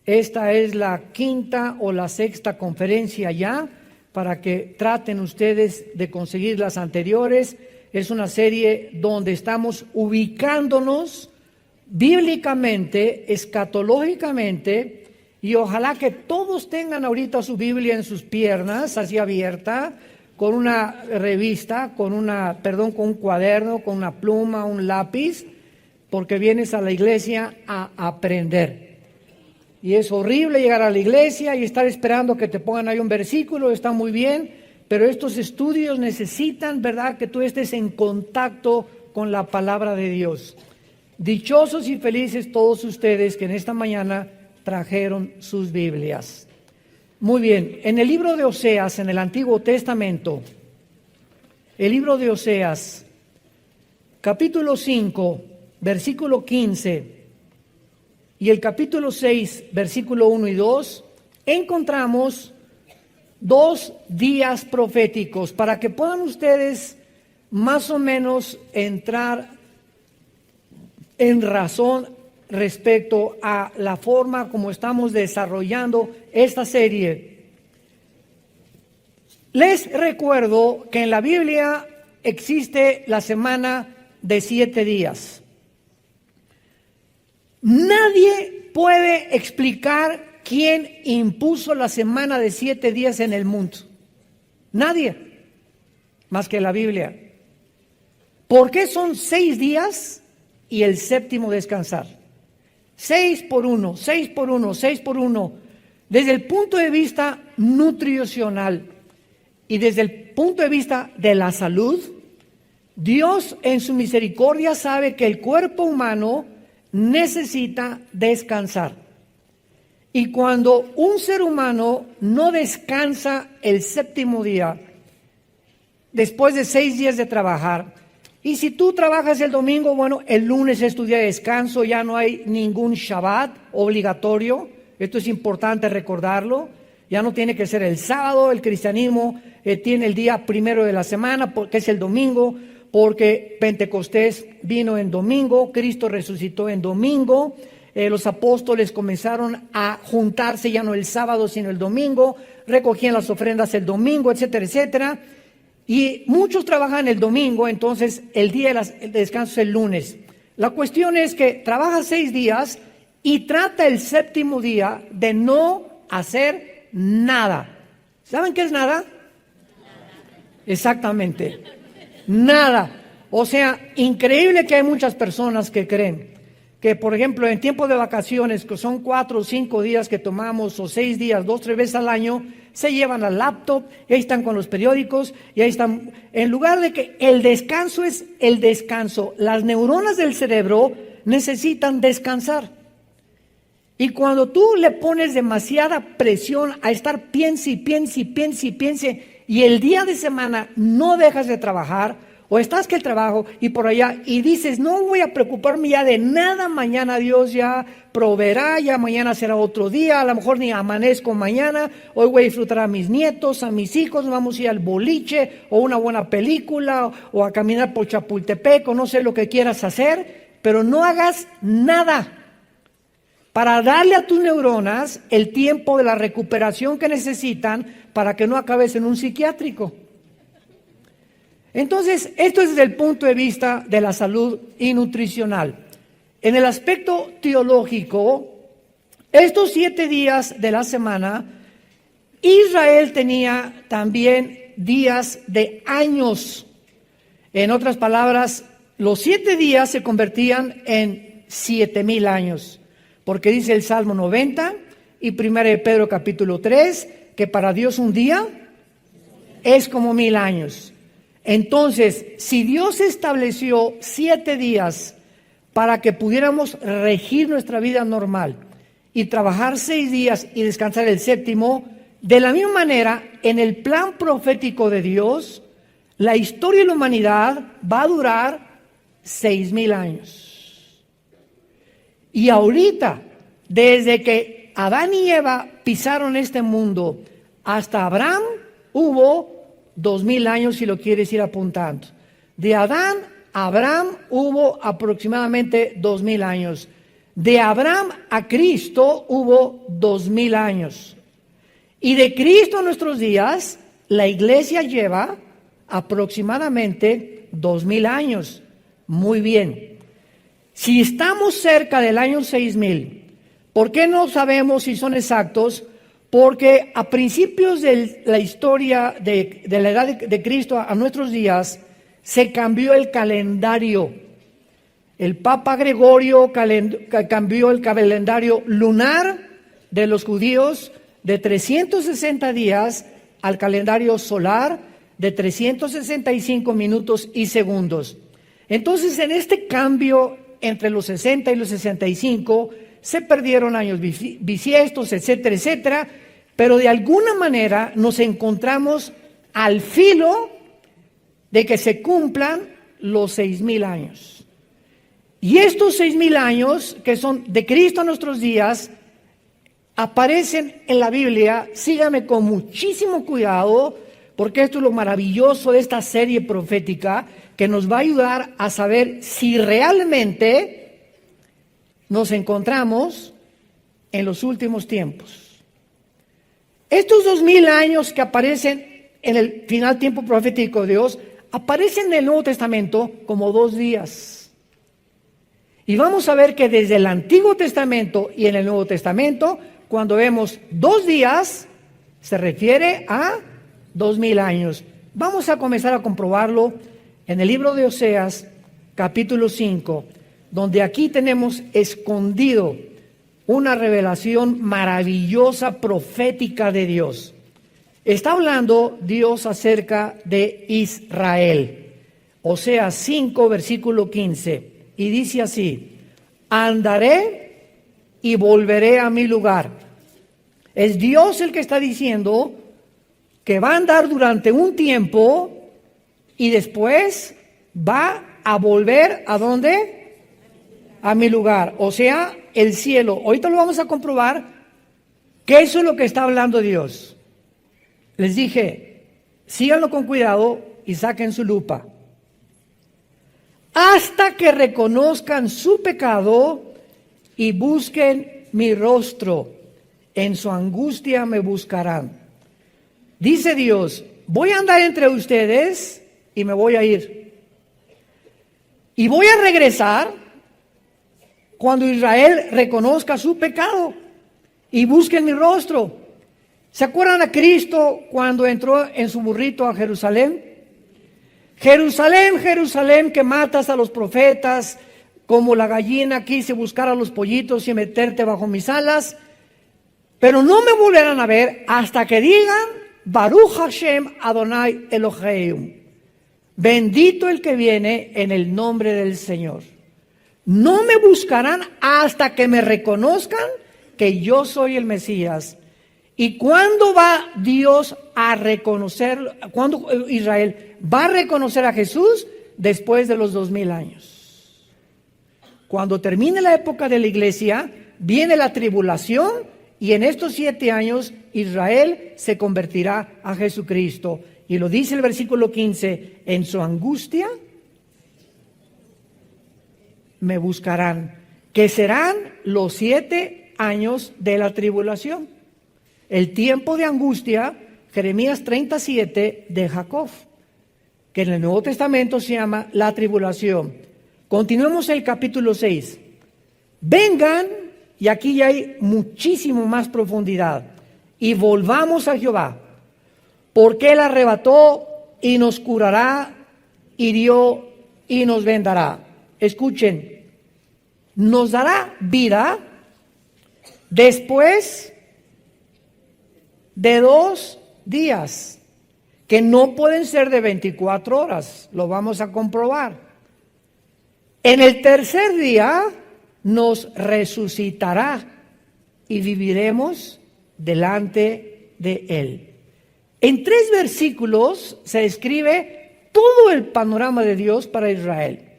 Esta es la quinta o la sexta conferencia ya, para que traten ustedes de conseguir las anteriores. Es una serie donde estamos ubicándonos bíblicamente, escatológicamente, y ojalá que todos tengan ahorita su Biblia en sus piernas, así abierta, con una revista, con un cuaderno, con una pluma, un lápiz, porque vienes a la iglesia a aprender. Y es horrible llegar a la iglesia y estar esperando que te pongan ahí un versículo, está muy bien, pero estos estudios necesitan, ¿verdad?, que tú estés en contacto con la palabra de Dios. Dichosos y felices todos ustedes que en esta mañana trajeron sus Biblias. Muy bien, en el libro de Oseas, en el Antiguo Testamento, el libro de Oseas, capítulo 5, versículo 15, y el capítulo 6, versículo 1 y 2, encontramos dos días proféticos para que puedan ustedes más o menos entrar en razón respecto a la forma como estamos desarrollando esta serie. Les recuerdo que en la Biblia existe la semana de 7 días. Nadie puede explicar quién impuso la semana de 7 días en el mundo. Nadie, más que la Biblia. ¿Por qué son 6 días y el séptimo descansar? 6 por 1, 6 por 1, 6 por 1. Desde el punto de vista nutricional y desde el punto de vista de la salud, Dios en su misericordia sabe que el cuerpo humano necesita descansar. Y cuando un ser humano no descansa el séptimo día, después de 6 días de trabajar, y si tú trabajas el domingo, bueno, el lunes es tu día de descanso, ya no hay ningún Shabbat obligatorio. Esto es importante recordarlo. Ya no tiene que ser el sábado. El cristianismo tiene el día primero de la semana, que es el domingo, porque Pentecostés vino en domingo, Cristo resucitó en domingo, los apóstoles comenzaron a juntarse ya no el sábado sino el domingo, recogían las ofrendas el domingo, etcétera, etcétera, y muchos trabajan el domingo, entonces el día de descanso es el lunes. La cuestión es que trabaja 6 días y trata el séptimo día de no hacer nada. ¿Saben qué es nada? Exactamente. Nada. O sea, increíble que hay muchas personas que creen que, por ejemplo, en tiempo de vacaciones, que son 4 o 5 días que tomamos, o 6 días, 2 o 3 veces al año, se llevan la laptop, y ahí están con los periódicos, y ahí están, en lugar de que el descanso es el descanso. Las neuronas del cerebro necesitan descansar. Y cuando tú le pones demasiada presión a estar piense y piense y piense y piense, y el día de semana no dejas de trabajar, o estás que el trabajo y por allá, y dices, no voy a preocuparme ya de nada, mañana Dios ya proveerá, ya mañana será otro día, a lo mejor ni amanezco mañana, hoy voy a disfrutar a mis nietos, a mis hijos, vamos a ir al boliche, o una buena película, o a caminar por Chapultepec, o no sé lo que quieras hacer, pero no hagas nada para darle a tus neuronas el tiempo de la recuperación que necesitan para que no acabes en un psiquiátrico. Entonces, esto es desde el punto de vista de la salud y nutricional. En el aspecto teológico, estos 7 días de la semana, Israel tenía también días de años. En otras palabras, los 7 días se convertían en 7,000 años. Porque dice el Salmo 90 y 1 de Pedro capítulo 3, que para Dios un día es como 1000 años. Entonces, si Dios estableció 7 días para que pudiéramos regir nuestra vida normal y trabajar 6 días y descansar el séptimo, de la misma manera, en el plan profético de Dios, la historia de la humanidad va a durar 6,000 años. Y ahorita, desde que Adán y Eva pisaron este mundo hasta Abraham, hubo 2,000 años, si lo quieres ir apuntando. De Adán a Abraham hubo aproximadamente 2,000 años. De Abraham a Cristo hubo 2000 años. Y de Cristo a nuestros días, la iglesia lleva aproximadamente 2000 años. Muy bien. Si estamos cerca del año 6000, ¿por qué no sabemos si son exactos? Porque a principios de la historia de la edad de Cristo a nuestros días, se cambió el calendario. El Papa Gregorio cambió el calendario lunar de los judíos de 360 días al calendario solar de 365 minutos y segundos. Entonces, en este cambio entre los 60 y los 65, se perdieron años bisiestos, etcétera, etcétera, pero de alguna manera nos encontramos al filo de que se cumplan los 6000 años. Y estos 6000 años, que son de Cristo a nuestros días, aparecen en la Biblia. Sígame con muchísimo cuidado, porque esto es lo maravilloso de esta serie profética, que nos va a ayudar a saber si realmente nos encontramos en los últimos tiempos. Estos 2000 años que aparecen en el final tiempo profético de Dios, aparecen en el Nuevo Testamento como 2 días. Y vamos a ver que desde el Antiguo Testamento y en el Nuevo Testamento, cuando vemos 2 días, se refiere a 2000 años. Vamos a comenzar a comprobarlo en el libro de Oseas, capítulo 5, donde aquí tenemos escondido una revelación maravillosa, profética de Dios. Está hablando Dios acerca de Israel. Oseas 5, versículo 15, y dice así: andaré y volveré a mi lugar. Es Dios el que está diciendo que va a andar durante un tiempo y después va a volver ¿a dónde? A mi lugar, o sea, el cielo. Ahorita lo vamos a comprobar que eso es lo que está hablando Dios. Les dije, síganlo con cuidado y saquen su lupa. Hasta que reconozcan su pecado y busquen mi rostro, en su angustia me buscarán. Dice Dios, voy a andar entre ustedes y me voy a ir. Y voy a regresar cuando Israel reconozca su pecado y busquen mi rostro. ¿Se acuerdan a Cristo cuando entró en su burrito a Jerusalén? Jerusalén, Jerusalén, que matas a los profetas, como la gallina quise buscar a los pollitos y meterte bajo mis alas, pero no me volverán a ver hasta que digan, Baruch Hashem Adonai Eloheim, bendito el que viene en el nombre del Señor. No me buscarán hasta que me reconozcan que yo soy el Mesías. ¿Y cuándo va Dios a reconocer, cuándo Israel va a reconocer a Jesús? Después de los 2000 años. Cuando termine la época de la iglesia, viene la tribulación y en estos 7 años Israel se convertirá a Jesucristo. Y lo dice el versículo 15, en su angustia me buscarán, que serán los 7 años de la tribulación. El tiempo de angustia, Jeremías 37 de Jacob, que en el Nuevo Testamento se llama la tribulación. Continuemos el capítulo 6. Vengan, y aquí ya hay muchísimo más profundidad, y volvamos a Jehová, porque Él arrebató y nos curará, hirió y nos vendará. Escuchen, nos dará vida después de 2 días, que no pueden ser de 24 horas, lo vamos a comprobar. En el tercer día nos resucitará y viviremos delante de Él. En 3 versículos se describe todo el panorama de Dios para Israel.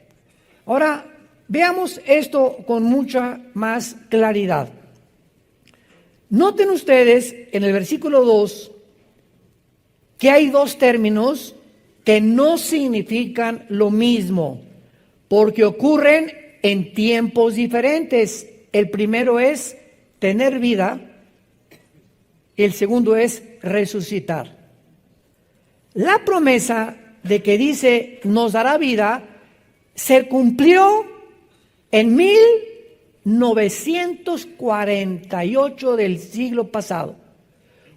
Ahora, veamos esto con mucha más claridad. Noten ustedes en el versículo 2 que hay 2 términos que no significan lo mismo, porque ocurren en tiempos diferentes. El primero es tener vida, el segundo es resucitar. La promesa de que dice nos dará vida se cumplió en 1948 del siglo pasado,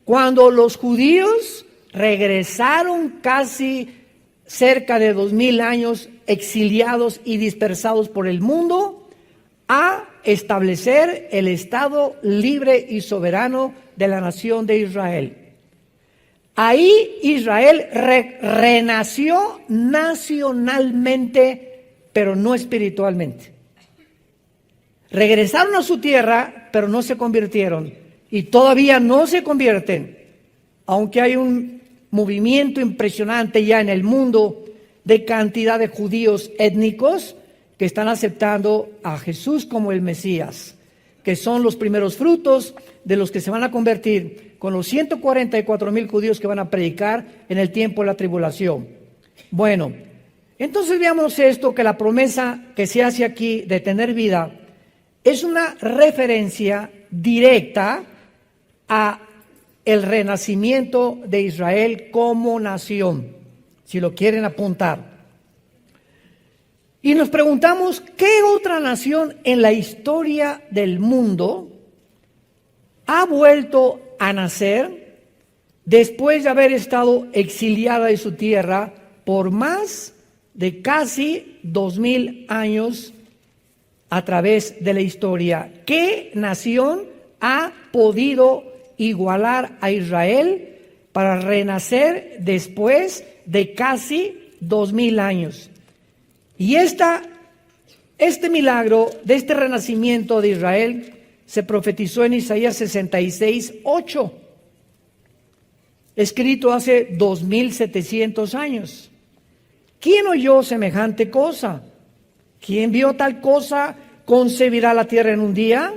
cuando los judíos regresaron casi cerca de 2000 años exiliados y dispersados por el mundo a establecer el Estado libre y soberano de la nación de Israel. Ahí Israel renació nacionalmente, pero no espiritualmente. Regresaron a su tierra, pero no se convirtieron y todavía no se convierten, aunque hay un movimiento impresionante ya en el mundo de cantidad de judíos étnicos que están aceptando a Jesús como el Mesías, que son los primeros frutos de los que se van a convertir con los 144,000 judíos que van a predicar en el tiempo de la tribulación. Bueno, entonces veamos esto, que la promesa que se hace aquí de tener vida es una referencia directa a el renacimiento de Israel como nación, si lo quieren apuntar. Y nos preguntamos, ¿qué otra nación en la historia del mundo ha vuelto a nacer después de haber estado exiliada de su tierra por más de casi 2000 años a través de la historia? ¿Qué nación ha podido igualar a Israel para renacer después de casi 2000 años? Y este milagro de este renacimiento de Israel se profetizó en Isaías 66:8, escrito hace 2700 años. ¿Quién oyó semejante cosa? ¿Quién vio tal cosa? ¿Concebirá la tierra en un día?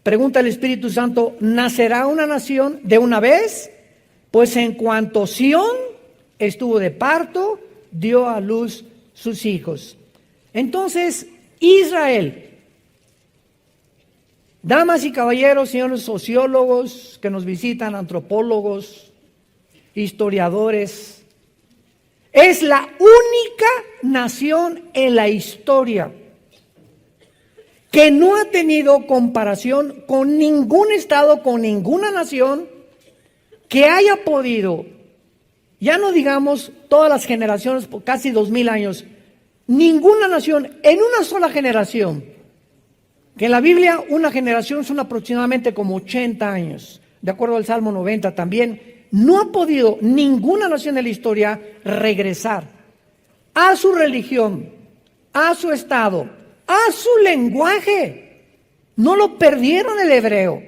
Pregunta el Espíritu Santo, ¿nacerá una nación de una vez? Pues en cuanto Sión estuvo de parto, dio a luz sus hijos. Entonces, Israel, damas y caballeros, señores sociólogos que nos visitan, antropólogos, historiadores, es la única nación en la historia que no ha tenido comparación con ningún estado, con ninguna nación que haya podido, ya no digamos todas las generaciones, por casi 2000 años, ninguna nación en una sola generación, que en la Biblia una generación son aproximadamente como 80 años, de acuerdo al Salmo 90 también, no ha podido ninguna nación en la historia regresar a su religión, a su estado, a su lenguaje. No lo perdieron el hebreo,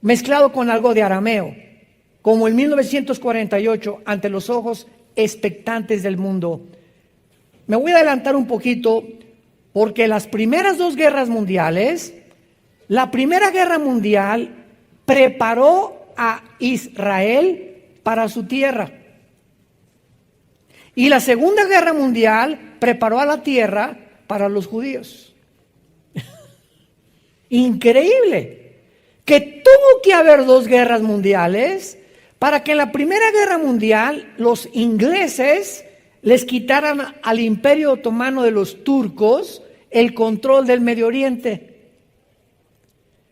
mezclado con algo de arameo, como en 1948, ante los ojos expectantes del mundo. Me voy a adelantar un poquito, porque las primeras dos guerras mundiales, la Primera Guerra Mundial preparó a Israel para su tierra. Y la Segunda Guerra Mundial preparó a la tierra para los judíos. Increíble que tuvo que haber dos guerras mundiales para que en la Primera Guerra Mundial los ingleses les quitaran al Imperio Otomano de los turcos el control del Medio Oriente.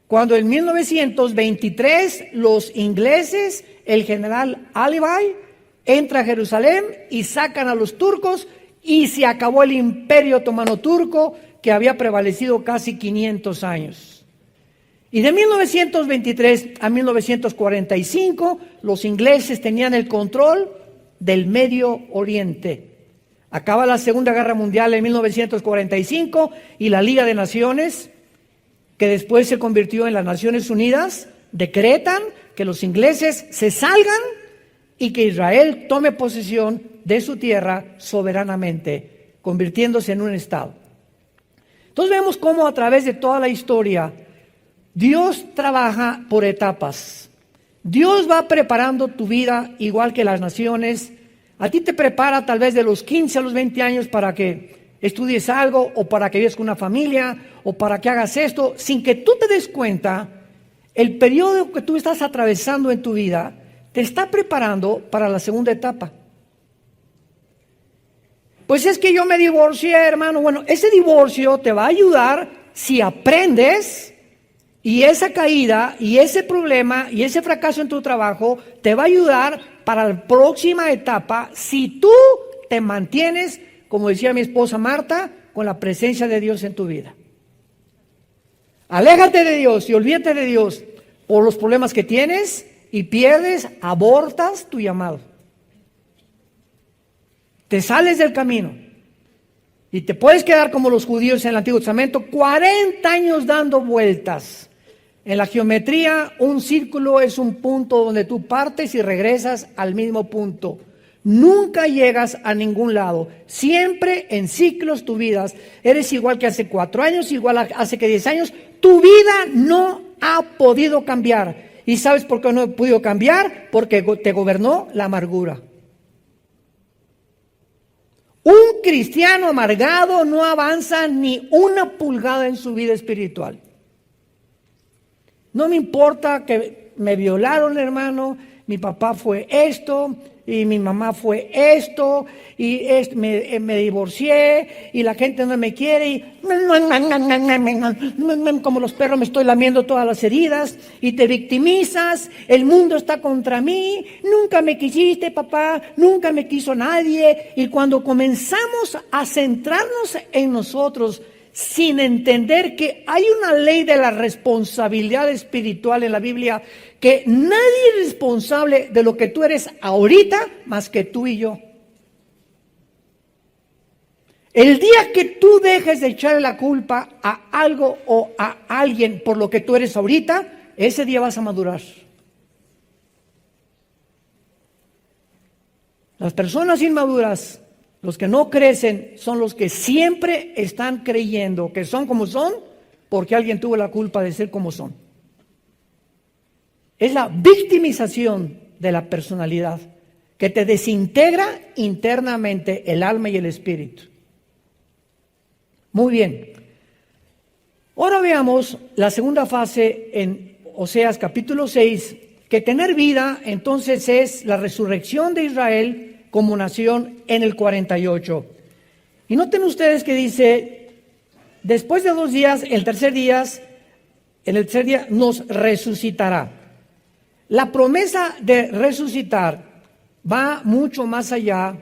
Cuando en 1923 los ingleses, el general Alibay, entra a Jerusalén y sacan a los turcos y se acabó el Imperio Otomano turco que había prevalecido casi 500 años. Y de 1923 a 1945 los ingleses tenían el control del Medio Oriente. Acaba la Segunda Guerra Mundial en 1945 y la Liga de Naciones, que después se convirtió en las Naciones Unidas, decretan que los ingleses se salgan y que Israel tome posesión de su tierra soberanamente, convirtiéndose en un estado. Entonces vemos cómo a través de toda la historia Dios trabaja por etapas. Dios va preparando tu vida igual que las naciones. A ti te prepara tal vez de los 15 a los 20 años para que estudies algo, o para que vivas con una familia, o para que hagas esto, sin que tú te des cuenta, el periodo que tú estás atravesando en tu vida te está preparando para la segunda etapa. Pues es que yo me divorcié, hermano. Bueno, ese divorcio te va a ayudar si aprendes, y esa caída, y ese problema, y ese fracaso en tu trabajo, te va a ayudar para la próxima etapa si tú te mantienes, como decía mi esposa Marta, con la presencia de Dios en tu vida. Aléjate de Dios y olvídate de Dios por los problemas que tienes y pierdes, abortas tu llamado. Te sales del camino y te puedes quedar como los judíos en el Antiguo Testamento, 40 años dando vueltas. En la geometría, un círculo es un punto donde tú partes y regresas al mismo punto. Nunca llegas a ningún lado. Siempre en ciclos tu vida. Eres igual que hace 4 años, igual hace que 10 años. Tu vida no ha podido cambiar. ¿Y sabes por qué no ha podido cambiar? Porque te gobernó la amargura. Un cristiano amargado no avanza ni una pulgada en su vida espiritual. No me importa que me violaron, hermano, mi papá fue esto, y mi mamá fue esto, y me divorcié, y la gente no me quiere, y como los perros me estoy lamiendo todas las heridas, y te victimizas, el mundo está contra mí, nunca me quisiste, papá, nunca me quiso nadie. Y cuando comenzamos a centrarnos en nosotros, sin entender que hay una ley de la responsabilidad espiritual en la Biblia, que nadie es responsable de lo que tú eres ahorita más que tú y yo. El día que tú dejes de echarle la culpa a algo o a alguien por lo que tú eres ahorita, ese día vas a madurar. Las personas inmaduras, los que no crecen, son los que siempre están creyendo que son como son porque alguien tuvo la culpa de ser como son. Es la victimización de la personalidad que te desintegra internamente el alma y el espíritu. Muy bien. Ahora veamos la segunda fase en Oseas capítulo 6, que tener vida entonces es la resurrección de Israel como nación en el 48. Y noten ustedes que dice, después de 2 días, en el tercer día nos resucitará. La promesa de resucitar va mucho más allá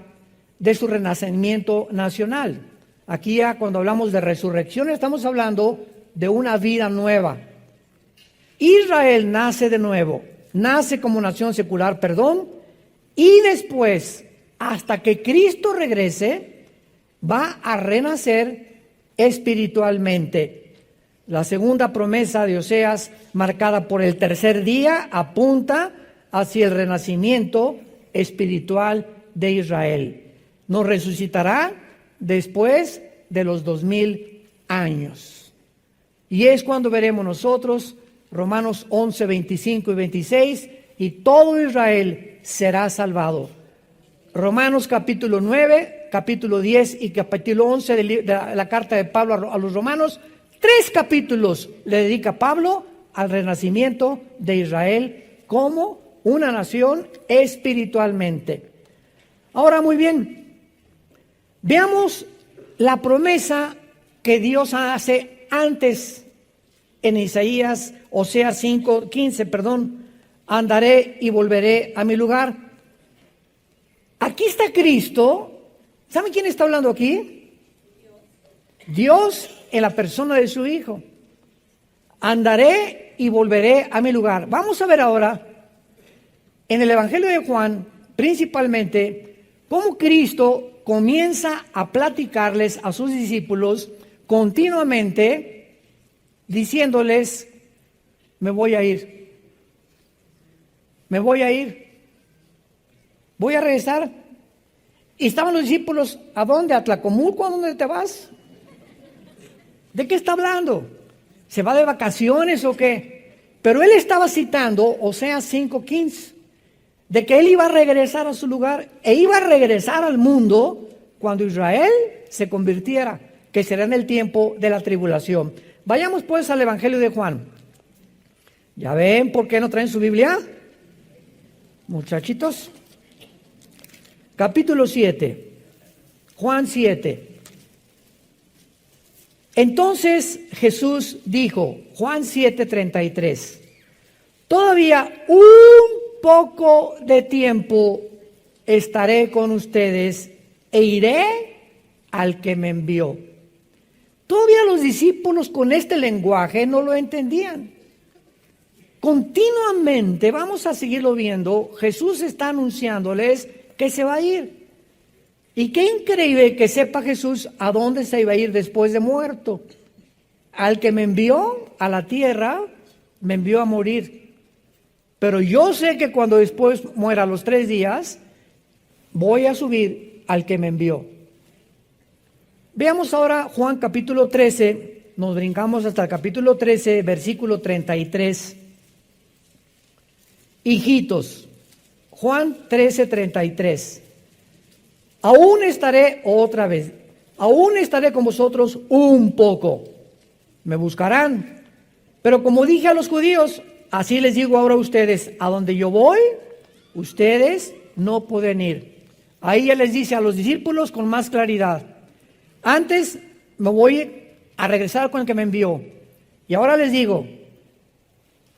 de su renacimiento nacional. Aquí ya cuando hablamos de resurrección estamos hablando de una vida nueva. Israel nace de nuevo, nace como nación secular, y después, hasta que Cristo regrese, va a renacer espiritualmente. La segunda promesa de Oseas, marcada por el tercer día, apunta hacia el renacimiento espiritual de Israel. Nos resucitará después de los 2000 años. Y es cuando veremos nosotros Romanos 11, 25 y 26, y todo Israel será salvado. Romanos capítulo 9, capítulo 10 y capítulo 11 de la carta de Pablo a los romanos, 3 capítulos le dedica Pablo al renacimiento de Israel como una nación espiritualmente. Ahora, muy bien, veamos la promesa que Dios hace antes en Isaías, Oseas 5:15, andaré y volveré a mi lugar. Aquí está Cristo. ¿Saben quién está hablando aquí? Dios en la persona de su Hijo. Andaré y volveré a mi lugar. Vamos a ver ahora en el Evangelio de Juan, principalmente, cómo Cristo comienza a platicarles a sus discípulos continuamente, diciéndoles, me voy a ir, voy a regresar. Y estaban los discípulos, ¿a dónde? ¿A Tlacomulco? ¿A dónde te vas? ¿De qué está hablando? ¿Se va de vacaciones o qué? Pero él estaba citando Oseas 5:15, de que él iba a regresar a su lugar e iba a regresar al mundo cuando Israel se convirtiera, que será en el tiempo de la tribulación. Vayamos pues al Evangelio de Juan. ¿Ya ven por qué no traen su Biblia? Muchachitos. Capítulo 7. Juan 7. Entonces Jesús dijo, Juan 7:33, todavía un poco de tiempo estaré con ustedes e iré al que me envió. Todavía los discípulos con este lenguaje no lo entendían. Continuamente, vamos a seguirlo viendo, Jesús está anunciándoles que se va a ir. Y qué increíble que sepa Jesús a dónde se iba a ir después de muerto. Al que me envió a la tierra, me envió a morir. Pero yo sé que cuando después muera a los 3 días, voy a subir al que me envió. Veamos ahora Juan capítulo 13, nos brincamos hasta el capítulo 13, versículo 33. Hijitos, Juan 13:33. Aún estaré otra vez, aún estaré con vosotros un poco. Me buscarán, pero como dije a los judíos, así les digo ahora a ustedes, a donde yo voy, ustedes no pueden ir. Ahí ya les dice a los discípulos con más claridad. Antes me voy a regresar con el que me envió. Y ahora les digo,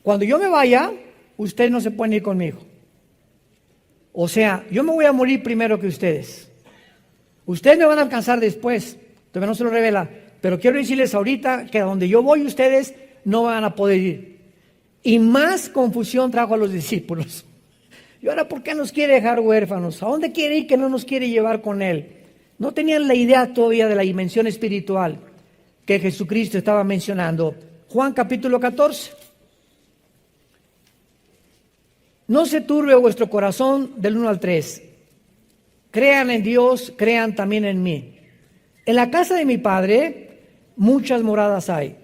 cuando yo me vaya, ustedes no se pueden ir conmigo. O sea, yo me voy a morir primero que ustedes. Ustedes me van a alcanzar después, todavía no se lo revela, pero quiero decirles ahorita que a donde yo voy ustedes no van a poder ir. Y más confusión trajo a los discípulos. ¿Y ahora por qué nos quiere dejar huérfanos? ¿A dónde quiere ir que no nos quiere llevar con él? No tenían la idea todavía de la dimensión espiritual que Jesucristo estaba mencionando. Juan capítulo 14. No se turbe vuestro corazón del 1 al 3. Crean en Dios, crean también en mí. En la casa de mi Padre muchas moradas hay.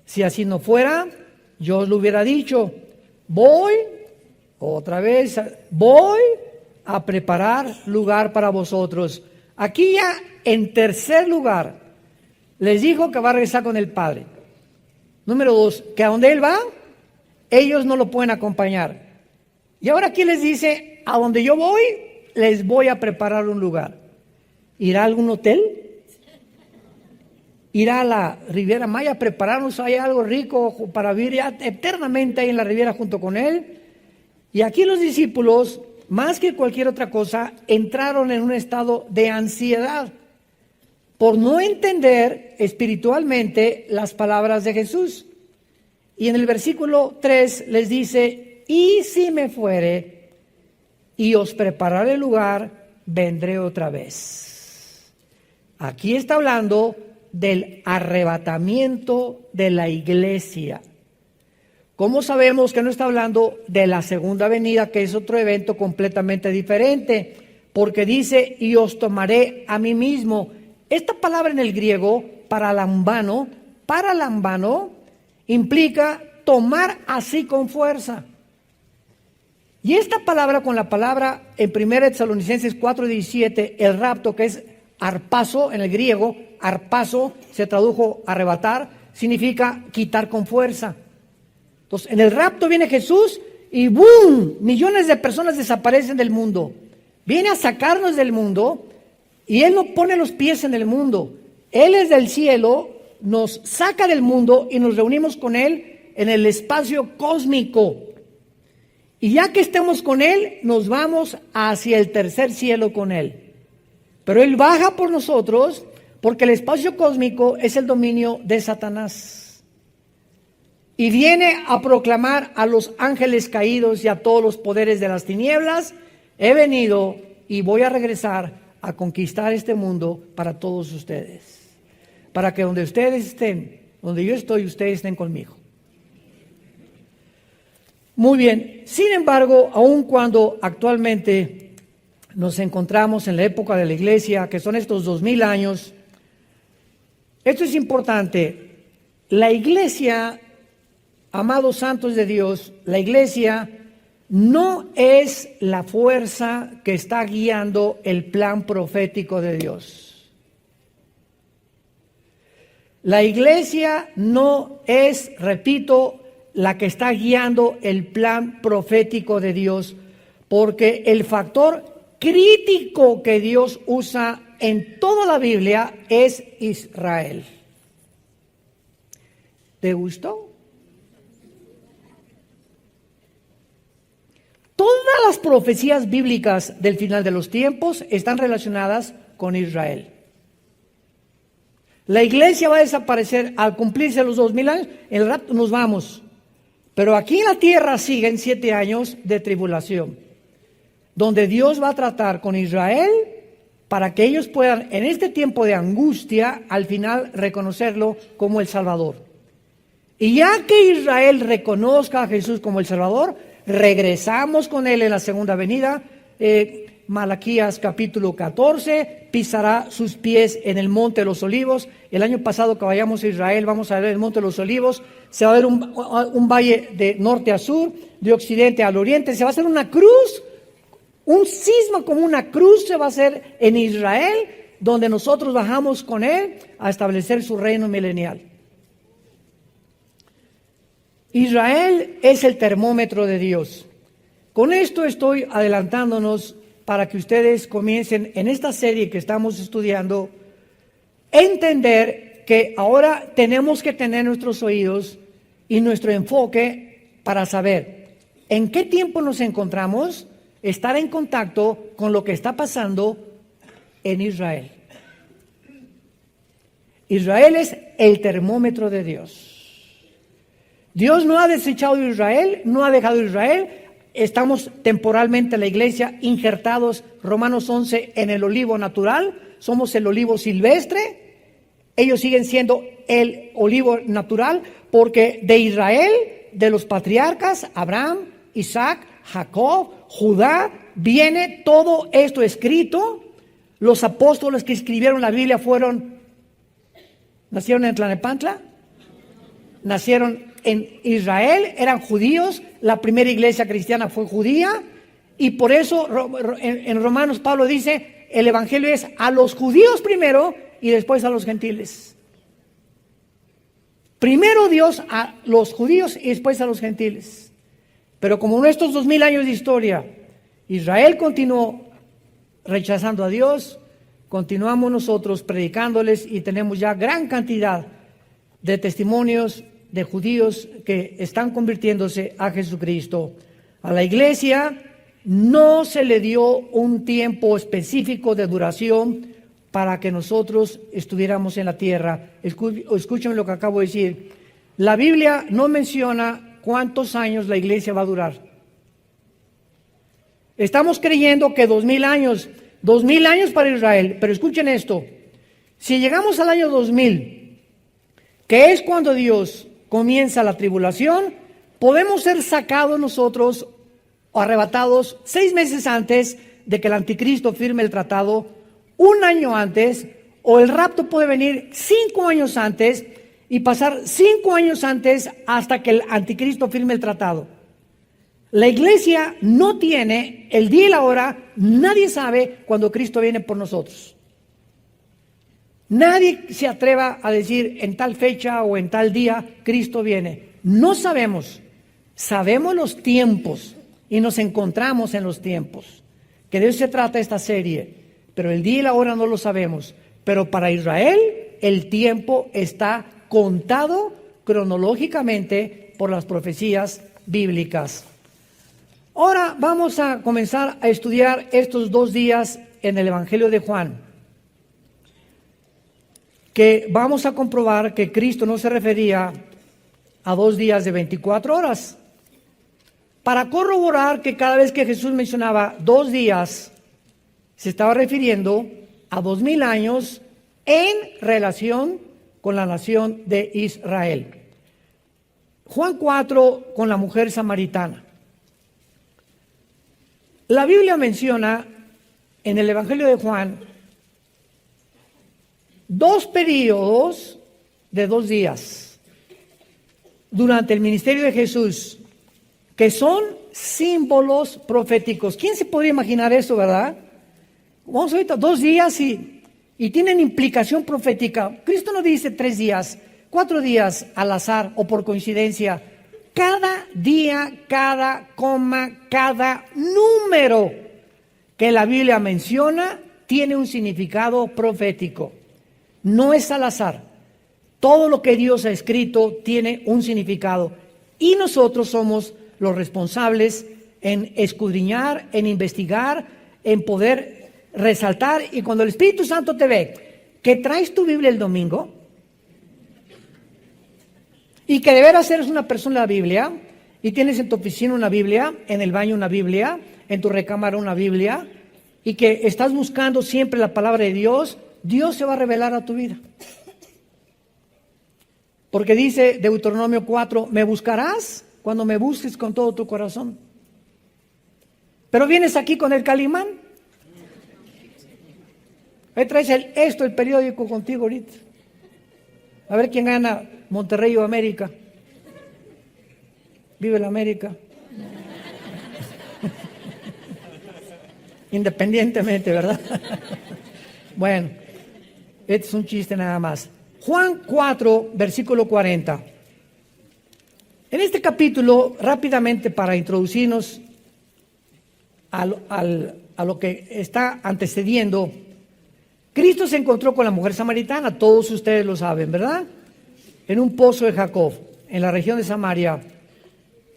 Si así no fuera, yo os lo hubiera dicho. Voy a preparar lugar para vosotros. Aquí ya en tercer lugar les dijo que va a regresar con el Padre. Número 2, que a donde Él va, ellos no lo pueden acompañar. Y ahora aquí les dice, a donde yo voy, les voy a preparar un lugar. ¿Irá a algún hotel? ¿Irá a la Riviera Maya a prepararnos ahí algo rico para vivir ya eternamente ahí en la Riviera junto con Él? Y aquí los discípulos, más que cualquier otra cosa, entraron en un estado de ansiedad por no entender espiritualmente las palabras de Jesús. Y en el versículo 3 les dice, y si me fuere y os prepararé lugar, vendré otra vez. Aquí está hablando del arrebatamiento de la iglesia. ¿Cómo sabemos que no está hablando de la segunda venida, que es otro evento completamente diferente? Porque dice, y os tomaré a mí mismo. Esta palabra en el griego, paralambano, implica tomar así con fuerza. Y esta palabra con la palabra en 1 Tesalonicenses 4:17, el rapto, que es arpazo en el griego, arpazo se tradujo arrebatar, significa quitar con fuerza. Entonces, en el rapto viene Jesús y ¡boom! Millones de personas desaparecen del mundo. Viene a sacarnos del mundo y Él no pone los pies en el mundo. Él es del cielo, nos saca del mundo y nos reunimos con Él en el espacio cósmico. Y ya que estemos con Él, nos vamos hacia el tercer cielo con Él. Pero Él baja por nosotros porque el espacio cósmico es el dominio de Satanás. Y viene a proclamar a los ángeles caídos y a todos los poderes de las tinieblas, he venido y voy a regresar a conquistar este mundo para todos ustedes. Para que donde ustedes estén, donde yo estoy, ustedes estén conmigo. Muy bien, sin embargo, aun cuando actualmente nos encontramos en la época de la iglesia, que son estos 2000 años, esto es importante. La iglesia, amados santos de Dios, la iglesia no es la fuerza que está guiando el plan profético de Dios. La iglesia no es, repito, la que está guiando el plan profético de Dios, porque el factor crítico que Dios usa en toda la Biblia es Israel. ¿Te gustó? Todas las profecías bíblicas del final de los tiempos están relacionadas con Israel. La iglesia va a desaparecer al cumplirse los 2000 años, en el rapto nos vamos. Pero aquí en la tierra siguen 7 años de tribulación, donde Dios va a tratar con Israel para que ellos puedan, en este tiempo de angustia, al final reconocerlo como el Salvador. Y ya que Israel reconozca a Jesús como el Salvador, regresamos con Él en la segunda venida. Malaquías capítulo 14, pisará sus pies en el Monte de los Olivos. El año pasado que vayamos a Israel, vamos a ver el Monte de los Olivos. Se va a ver un valle de norte a sur, de occidente al oriente. Se va a hacer una cruz, un cisma como una cruz se va a hacer en Israel, donde nosotros bajamos con Él a establecer su reino milenial. Israel es el termómetro de Dios. Con esto estoy adelantándonos para que ustedes comiencen en esta serie que estamos estudiando, entender que ahora tenemos que tener nuestros oídos y nuestro enfoque para saber en qué tiempo nos encontramos, estar en contacto con lo que está pasando en Israel. Israel es el termómetro de Dios. Dios no ha desechado a Israel, no ha dejado a Israel. Estamos temporalmente la iglesia injertados, Romanos 11, en el olivo natural. Somos el olivo silvestre. Ellos siguen siendo el olivo natural porque de Israel, de los patriarcas, Abraham, Isaac, Jacob, Judá, viene todo esto escrito. Los apóstoles que escribieron la Biblia nacieron en Tlalnepantla, nacieron en Israel, eran judíos, la primera iglesia cristiana fue judía, y por eso en Romanos Pablo dice, el evangelio es a los judíos primero y después a los gentiles. Primero Dios a los judíos y después a los gentiles. Pero como en estos 2000 años de historia, Israel continuó rechazando a Dios, continuamos nosotros predicándoles y tenemos ya gran cantidad de testimonios de judíos que están convirtiéndose a Jesucristo. A la iglesia no se le dio un tiempo específico de duración para que nosotros estuviéramos en la tierra. Escuchen lo que acabo de decir. La Biblia no menciona cuántos años la iglesia va a durar. Estamos creyendo que 2000 años para Israel, pero escuchen esto. Si llegamos al año 2000, que es cuando Dios comienza la tribulación, podemos ser sacados nosotros o arrebatados 6 meses antes de que el anticristo firme el tratado, 1 año antes, o el rapto puede venir 5 años antes y pasar 5 años antes hasta que el anticristo firme el tratado. La iglesia no tiene el día y la hora, nadie sabe cuando Cristo viene por nosotros. Nadie se atreva a decir en tal fecha o en tal día Cristo viene. No sabemos. Sabemos los tiempos y nos encontramos en los tiempos. Que de eso se trata esta serie. Pero el día y la hora no lo sabemos. Pero para Israel el tiempo está contado cronológicamente por las profecías bíblicas. Ahora vamos a comenzar a estudiar estos 2 días en el Evangelio de Juan, que vamos a comprobar que Cristo no se refería a 2 días de 24 horas. Para corroborar que cada vez que Jesús mencionaba 2 días, se estaba refiriendo a 2000 años en relación con la nación de Israel. Juan 4 con la mujer samaritana. La Biblia menciona en el Evangelio de Juan 2 periodos de 2 días durante el ministerio de Jesús que son símbolos proféticos. ¿Quién se podría imaginar eso, verdad? Vamos ahorita 2 días y tienen implicación profética. Cristo no dice 3 días, 4 días al azar o por coincidencia. Cada día, cada coma, cada número que la Biblia menciona tiene un significado profético. No es al azar. Todo lo que Dios ha escrito tiene un significado. Y nosotros somos los responsables en escudriñar, en investigar, en poder resaltar. Y cuando el Espíritu Santo te ve que traes tu Biblia el domingo y que de veras eres una persona de la Biblia y tienes en tu oficina una Biblia, en el baño una Biblia, en tu recámara una Biblia, y que estás buscando siempre la palabra de Dios, Dios se va a revelar a tu vida. Porque dice Deuteronomio 4, me buscarás cuando me busques con todo tu corazón. Pero vienes aquí con el Calimán. Ahí traes el periódico contigo ahorita. A ver quién gana, Monterrey o América. Vive la América. Independientemente, ¿verdad? Bueno, este es un chiste nada más. Juan 4, versículo 40. En este capítulo, rápidamente para introducirnos a lo que está antecediendo, Cristo se encontró con la mujer samaritana, todos ustedes lo saben, ¿verdad? En un pozo de Jacob, en la región de Samaria.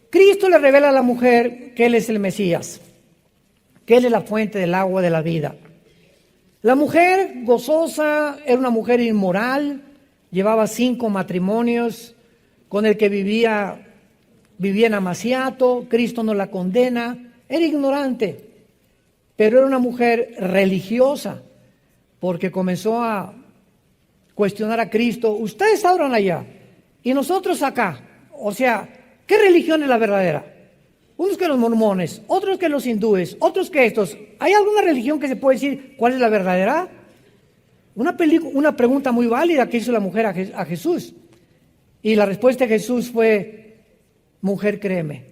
Cristo le revela a la mujer que Él es el Mesías, que Él es la fuente del agua de la vida. La mujer gozosa era una mujer inmoral, llevaba 5 matrimonios, con el que vivía en amaciato. Cristo no la condena, era ignorante, pero era una mujer religiosa, porque comenzó a cuestionar a Cristo. Ustedes adoran allá y nosotros acá. O sea, ¿qué religión es la verdadera? Unos que los mormones, otros que los hindúes, otros que estos. ¿Hay alguna religión que se puede decir cuál es la verdadera? Una pregunta muy válida que hizo la mujer a Jesús. Y la respuesta de Jesús fue, mujer, créeme.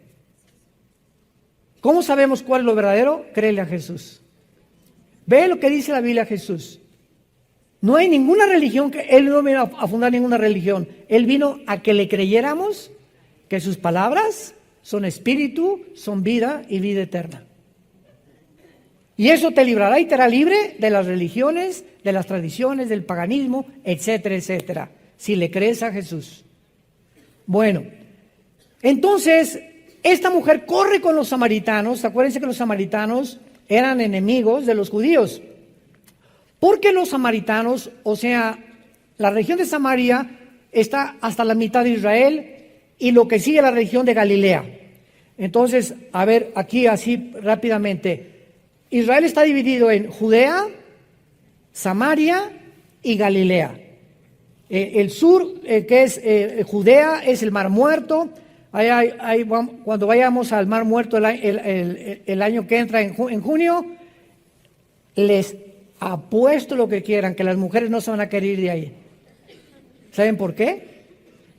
¿Cómo sabemos cuál es lo verdadero? Créele a Jesús. Ve lo que dice la Biblia a Jesús. No hay ninguna religión, Él no vino a fundar ninguna religión. Él vino a que le creyéramos que sus palabras son espíritu, son vida y vida eterna. Y eso te librará y te hará libre de las religiones, de las tradiciones, del paganismo, etcétera, etcétera, si le crees a Jesús. Bueno, entonces, esta mujer corre con los samaritanos. Acuérdense que los samaritanos eran enemigos de los judíos. Porque los samaritanos, o sea, la región de Samaria está hasta la mitad de Israel y lo que sigue la región de Galilea. Entonces, a ver, aquí así rápidamente. Israel está dividido en Judea, Samaria y Galilea. El sur, que es Judea, es el Mar Muerto. Cuando vayamos al Mar Muerto el año que entra en junio, les apuesto lo que quieran, que las mujeres no se van a querer ir de ahí. ¿Saben por qué?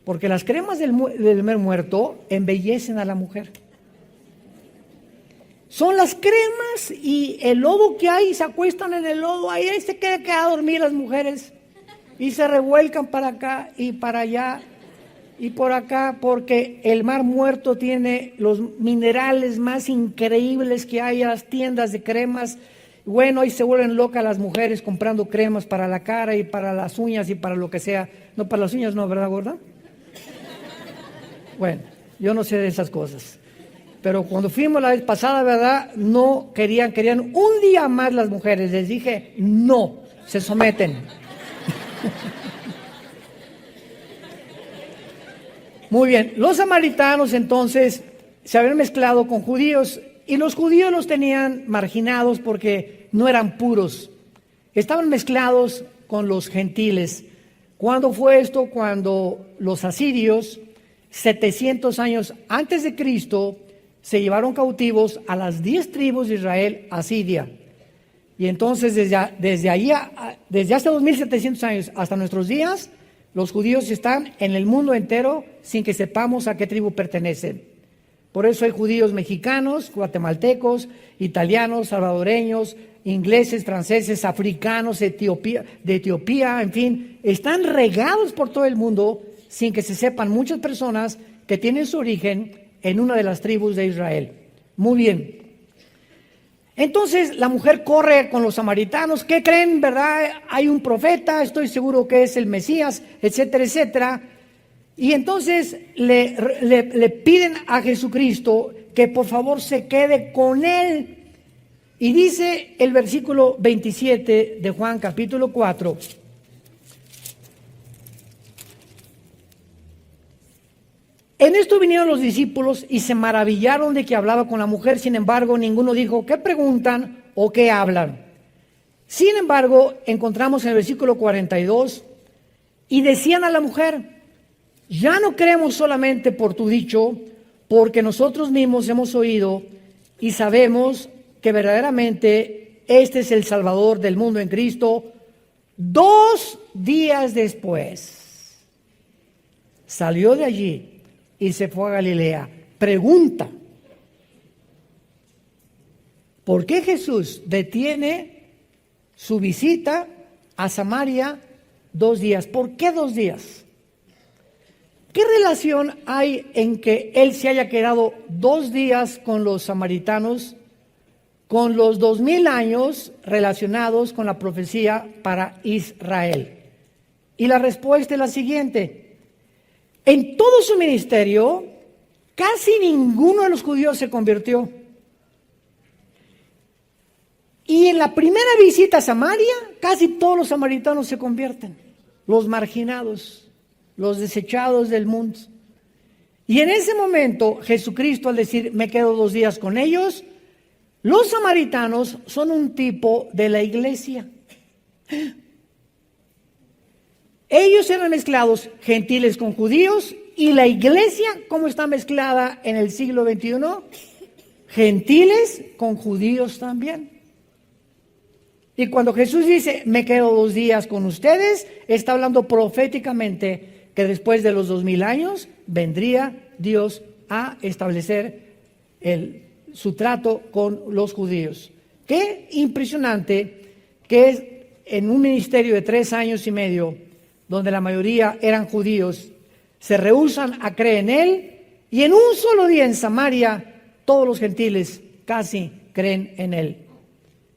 Porque las cremas del Mar Muerto embellecen a la mujer. Son las cremas y el lodo que hay, se acuestan en el lodo, ahí se quedan a dormir las mujeres y se revuelcan para acá y para allá y por acá, porque el Mar Muerto tiene los minerales más increíbles que hay, a las tiendas de cremas. Bueno, ahí se vuelven locas las mujeres comprando cremas para la cara y para las uñas y para lo que sea. No, para las uñas no, ¿verdad, gorda? Bueno, yo no sé de esas cosas. Pero cuando fuimos la vez pasada, ¿verdad? No querían un día más las mujeres. Les dije, no, se someten. Muy bien, los samaritanos entonces se habían mezclado con judíos y los judíos los tenían marginados porque no eran puros. Estaban mezclados con los gentiles. ¿Cuándo fue esto? Cuando los asirios, 700 años antes de Cristo, se llevaron cautivos a las 10 tribus de Israel a Siria. Y entonces desde hace 2700 años hasta nuestros días, los judíos están en el mundo entero sin que sepamos a qué tribu pertenecen. Por eso hay judíos mexicanos, guatemaltecos, italianos, salvadoreños, ingleses, franceses, africanos, de Etiopía, en fin, están regados por todo el mundo sin que se sepan muchas personas que tienen su origen en una de las tribus de Israel. Muy bien. Entonces la mujer corre con los samaritanos. ¿Qué creen, verdad? Hay un profeta, estoy seguro que es el Mesías, etcétera, etcétera. Y entonces le piden a Jesucristo que por favor se quede con él. Y dice el versículo 27 de Juan capítulo 4. En esto vinieron los discípulos y se maravillaron de que hablaba con la mujer. Sin embargo, ninguno dijo, ¿qué preguntan o qué hablan? Sin embargo, encontramos en el versículo 42, y decían a la mujer, ya no creemos solamente por tu dicho, porque nosotros mismos hemos oído y sabemos que verdaderamente este es el Salvador del mundo en Cristo. 2 días después, salió de allí y se fue a Galilea. Pregunta, ¿por qué Jesús detiene su visita a Samaria 2 días? ¿Por qué 2 días? ¿Qué relación hay en que él se haya quedado 2 días con los samaritanos, con los 2000 años relacionados con la profecía para Israel? Y la respuesta es la siguiente. En todo su ministerio, casi ninguno de los judíos se convirtió. Y en la primera visita a Samaria, casi todos los samaritanos se convierten. Los marginados, los desechados del mundo. Y en ese momento, Jesucristo, al decir, me quedo 2 días con ellos, los samaritanos son un tipo de la iglesia. Ellos eran mezclados, gentiles con judíos, y la iglesia, ¿cómo está mezclada en el siglo XXI? Gentiles con judíos también. Y cuando Jesús dice, me quedo 2 días con ustedes, está hablando proféticamente que después de los 2000 años vendría Dios a establecer su trato con los judíos. Qué impresionante que es en un ministerio de 3 años y medio, donde la mayoría eran judíos, se rehúsan a creer en él, y en un solo día en Samaria, todos los gentiles casi creen en él.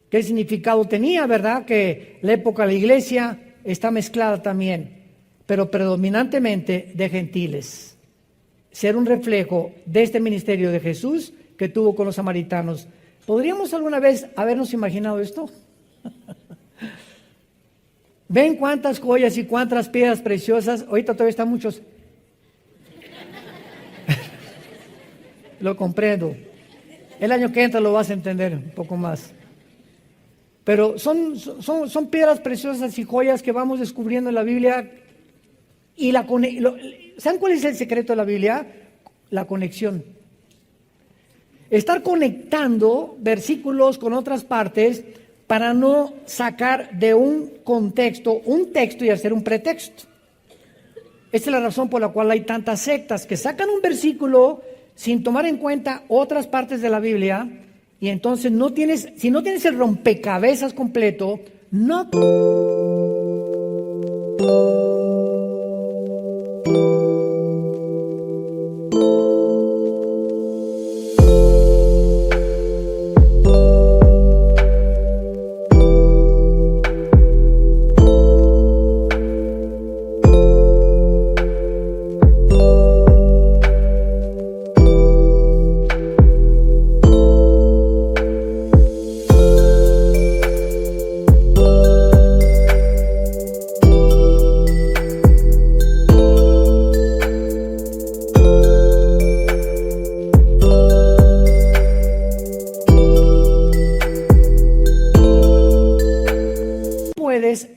¿Qué significado tenía, verdad? Que la época de la iglesia está mezclada también, pero predominantemente de gentiles. Ser un reflejo de este ministerio de Jesús que tuvo con los samaritanos. ¿Podríamos alguna vez habernos imaginado esto? ¿Ven cuántas joyas y cuántas piedras preciosas? Ahorita todavía están muchos. Lo comprendo. El año que entra lo vas a entender un poco más. Pero son piedras preciosas y joyas que vamos descubriendo en la Biblia. Y ¿saben cuál es el secreto de la Biblia? La conexión. Estar conectando versículos con otras partes para no sacar de un contexto un texto y hacer un pretexto. Esta es la razón por la cual hay tantas sectas que sacan un versículo sin tomar en cuenta otras partes de la Biblia, y entonces si no tienes el rompecabezas completo, no.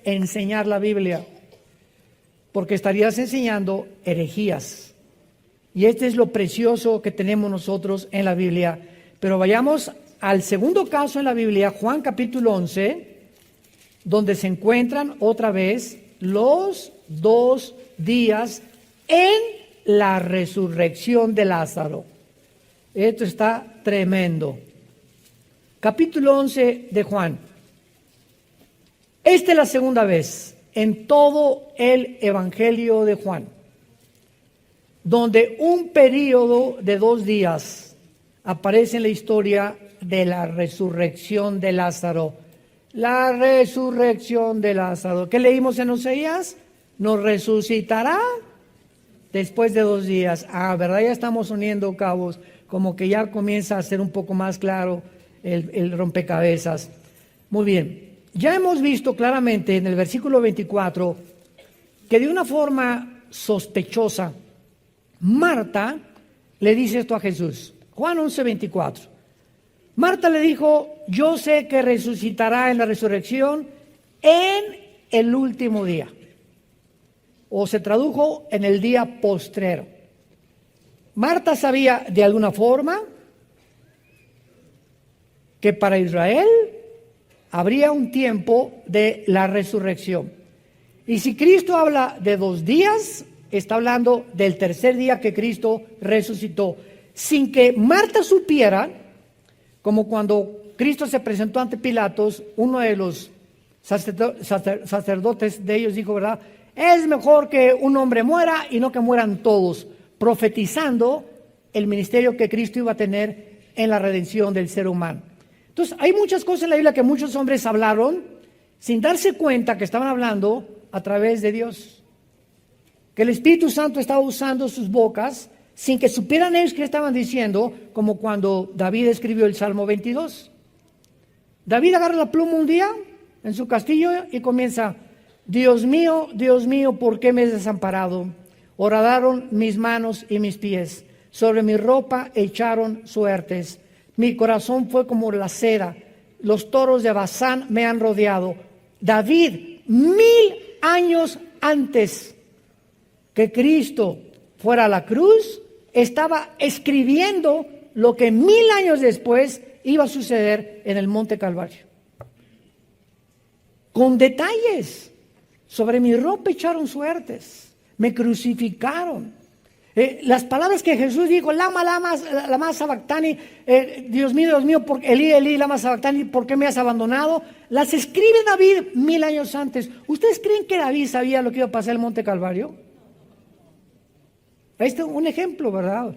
Enseñar la Biblia, porque estarías enseñando herejías. Y este es lo precioso que tenemos nosotros en la Biblia. Pero vayamos al segundo caso en la Biblia, Juan capítulo 11, donde se encuentran otra vez los 2 días en la resurrección de Lázaro. Esto está tremendo. Capítulo 11 de Juan. Esta es la segunda vez en todo el Evangelio de Juan, donde un periodo de 2 días aparece en la historia de la resurrección de Lázaro. La resurrección de Lázaro. ¿Qué leímos en Oseas? Nos resucitará después de 2 días. ¿Verdad? Ya estamos uniendo cabos, como que ya comienza a ser un poco más claro el rompecabezas. Muy bien. Ya hemos visto claramente en el versículo 24 que de una forma sospechosa, Marta le dice esto a Jesús. Juan 11:24. Marta le dijo, yo sé que resucitará en la resurrección en el último día. O se tradujo en el día postrero. Marta sabía de alguna forma que para Israel habría un tiempo de la resurrección. Y si Cristo habla de 2 días, está hablando del tercer día que Cristo resucitó. Sin que Marta supiera, como cuando Cristo se presentó ante Pilatos, uno de los sacerdotes de ellos dijo, ¿verdad? Es mejor que un hombre muera y no que mueran todos, profetizando el ministerio que Cristo iba a tener en la redención del ser humano. Entonces, hay muchas cosas en la Biblia que muchos hombres hablaron sin darse cuenta que estaban hablando a través de Dios. Que el Espíritu Santo estaba usando sus bocas sin que supieran ellos qué estaban diciendo, como cuando David escribió el Salmo 22. David agarra la pluma un día en su castillo y comienza, Dios mío, ¿por qué me has desamparado? Horadaron mis manos y mis pies, sobre mi ropa echaron suertes. Mi corazón fue como la cera, los toros de Basán me han rodeado. David, 1000 años antes que Cristo fuera a la cruz, estaba escribiendo lo que 1000 años después iba a suceder en el Monte Calvario. Con detalles. Sobre mi ropa echaron suertes, me crucificaron. Las palabras que Jesús dijo, lama sabactani, Dios mío, Elí, Elí, lama sabactani, ¿por qué me has abandonado? Las escribe David 1000 años antes. ¿Ustedes creen que David sabía lo que iba a pasar en el Monte Calvario? Este es un ejemplo, ¿verdad?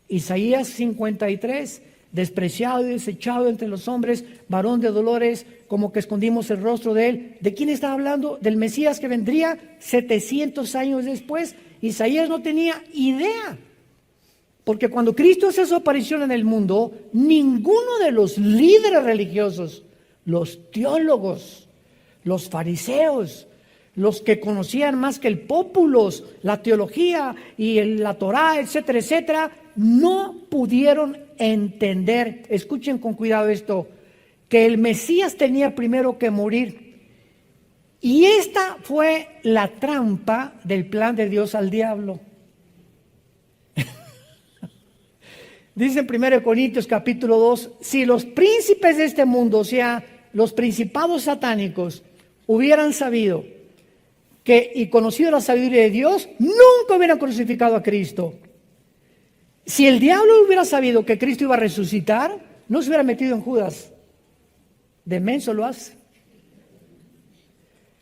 Isaías 53, despreciado y desechado entre los hombres, varón de dolores, como que escondimos el rostro de él. ¿De quién estaba hablando? Del Mesías que vendría 700 años después. Isaías no tenía idea, porque cuando Cristo hace su aparición en el mundo, ninguno de los líderes religiosos, los teólogos, los fariseos, los que conocían más que el pópulos, la teología y la Torá, etcétera, etcétera, no pudieron entender, escuchen con cuidado esto, que el Mesías tenía primero que morir. Y esta fue la trampa del plan de Dios al diablo. Dice en 1 Corintios capítulo 2, si los príncipes de este mundo, o sea, los principados satánicos, hubieran sabido y conocido la sabiduría de Dios, nunca hubieran crucificado a Cristo. Si el diablo hubiera sabido que Cristo iba a resucitar, no se hubiera metido en Judas. De menso lo hace.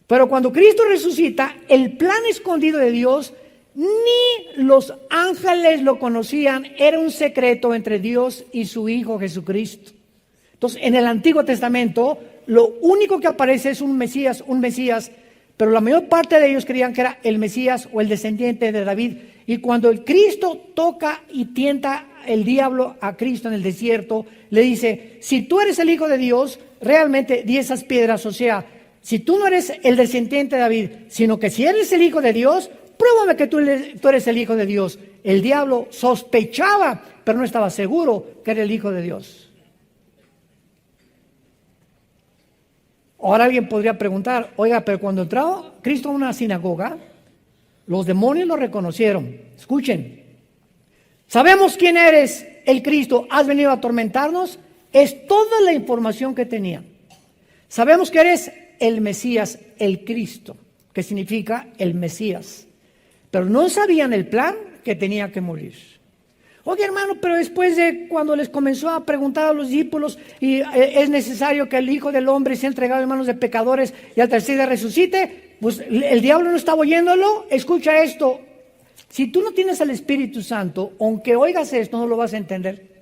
Pero cuando Cristo resucita, el plan escondido de Dios, ni los ángeles lo conocían, era un secreto entre Dios y su Hijo Jesucristo. Entonces, en el Antiguo Testamento, lo único que aparece es un Mesías, pero la mayor parte de ellos creían que era el Mesías o el descendiente de David. Y cuando el Cristo toca y tienta el diablo a Cristo en el desierto, le dice, si tú eres el Hijo de Dios, realmente di esas piedras, o sea, si tú no eres el descendiente de David, sino que si eres el Hijo de Dios, pruébame que tú eres el Hijo de Dios. El diablo sospechaba, pero no estaba seguro que era el Hijo de Dios. Ahora alguien podría preguntar, oiga, pero cuando entró Cristo a una sinagoga, los demonios lo reconocieron. Escuchen, sabemos quién eres, el Cristo, has venido a atormentarnos. Es toda la información que tenían. Sabemos que eres el Mesías, el Cristo, que significa el Mesías. Pero no sabían el plan, que tenía que morir. Oye, hermano, pero después de cuando les comenzó a preguntar a los discípulos y es necesario que el Hijo del Hombre sea entregado en manos de pecadores y al tercer día resucite, pues el diablo no estaba oyéndolo. Escucha esto, si tú no tienes al Espíritu Santo, aunque oigas esto, no lo vas a entender.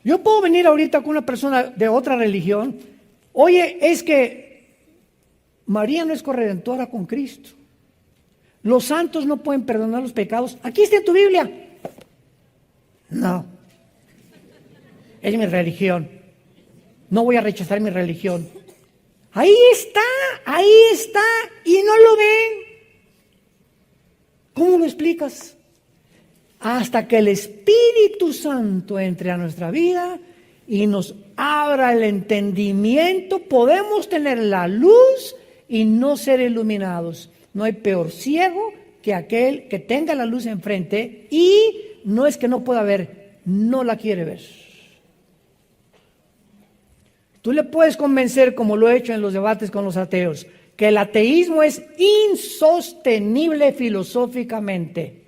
Yo puedo venir ahorita con una persona de otra religión, oye, es que María no es corredentora con Cristo. Los santos no pueden perdonar los pecados. Aquí está en tu Biblia. No. Es mi religión. No voy a rechazar mi religión. Ahí está, y no lo ven. ¿Cómo lo explicas? Hasta que el Espíritu Santo entre a nuestra vida y nos abra el entendimiento, podemos tener la luz y no ser iluminados. No hay peor ciego que aquel que tenga la luz enfrente y no es que no pueda ver, no la quiere ver. Tú le puedes convencer, como lo he hecho en los debates con los ateos, que el ateísmo es insostenible filosóficamente,